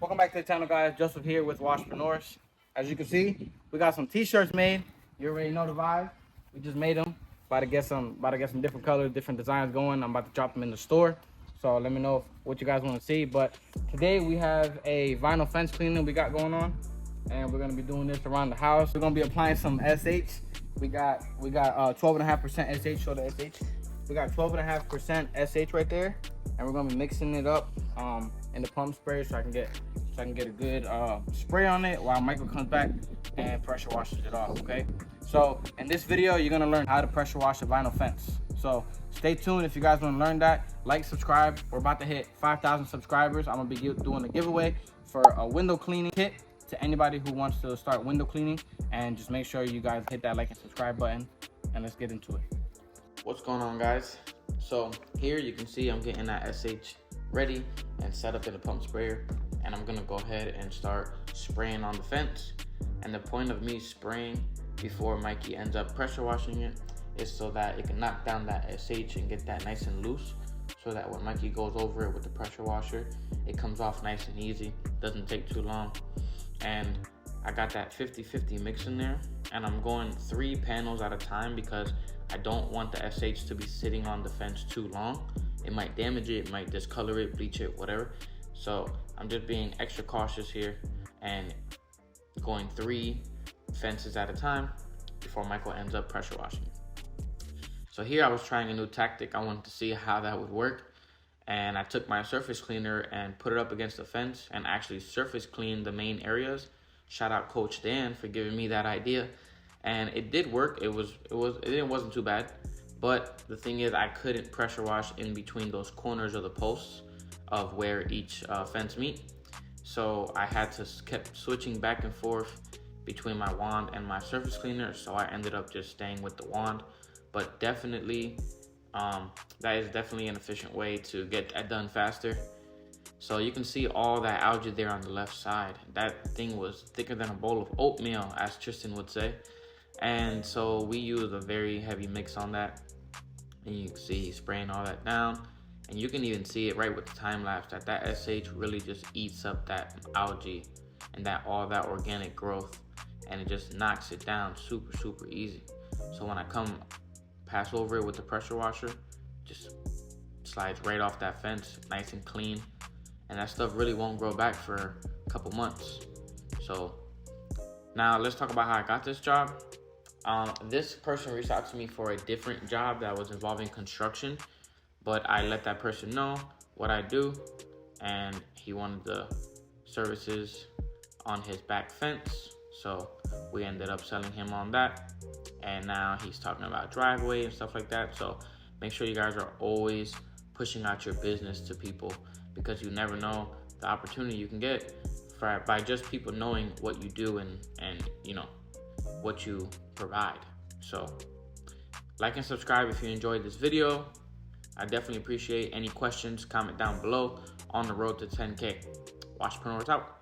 Welcome back to the channel, guys. Joseph here with Washpreneurs. As you can see, we got some t-shirts made. You already know the vibe. We just made them. About to get some different colors, different designs going. I'm about to drop them in the store. So let me know what you guys want to see. But today we have a vinyl fence cleaning we got going on, and we're gonna be doing this around the house. We're gonna be applying some SH. We got 12.5% SH. Show the SH. We got 12.5% SH right there, and we're gonna be mixing it up in the pump spray so I can get a good spray on it while Michael comes back and pressure washes it off. Okay, so in this video you're gonna learn how to pressure wash a vinyl fence. So stay tuned if you guys want to learn that. Like, subscribe. We're about to hit 5,000 subscribers. I'm gonna be doing a giveaway for a window cleaning kit to anybody who wants to start window cleaning. And just make sure you guys hit that like and subscribe button, and let's get into it. What's going on, guys? So here you can see I'm getting that SH ready and set up in the pump sprayer, and I'm gonna go ahead and start spraying on the fence. And the point of me spraying before Mikey ends up pressure washing it is so that it can knock down that SH and get that nice and loose, so that when Mikey goes over it with the pressure washer, it comes off nice and easy, doesn't take too long. And I got that 50-50 mix in there, and I'm going 3 panels at a time because I don't want the SH to be sitting on the fence too long. It might damage it, it might discolor it, bleach it, whatever. So I'm just being extra cautious here and going 3 fences at a time before Michael ends up pressure washing it. So here I was trying a new tactic. I wanted to see how that would work. And I took my surface cleaner and put it up against the fence and actually surface cleaned the main areas. Shout out Coach Dan for giving me that idea. And it did work. It wasn't too bad. But the thing is, I couldn't pressure wash in between those corners of the posts of where each fence meet. So I had to keep switching back and forth between my wand and my surface cleaner. So I ended up just staying with the wand. But definitely, that is definitely an efficient way to get that done faster. So you can see all that algae there on the left side. That thing was thicker than a bowl of oatmeal, as Tristan would say. And so we used a very heavy mix on that. And you can see he's spraying all that down. And you can even see it right with the time lapse that SH really just eats up that algae and all that organic growth. And it just knocks it down super, super easy. So when I pass over it with the pressure washer, just slides right off that fence, nice and clean. And that stuff really won't grow back for a couple months. So now let's talk about how I got this job. This person reached out to me for a different job that was involving construction, but I let that person know what I do, and he wanted the services on his back fence. So we ended up selling him on that, and now he's talking about driveway and stuff like that. So make sure you guys are always pushing out your business to people, because you never know the opportunity you can get by just people knowing what you do and you know what you provide. So like and subscribe if you enjoyed this video. I definitely appreciate any questions. Comment down below. On the road to 10K. Washpreneurs out.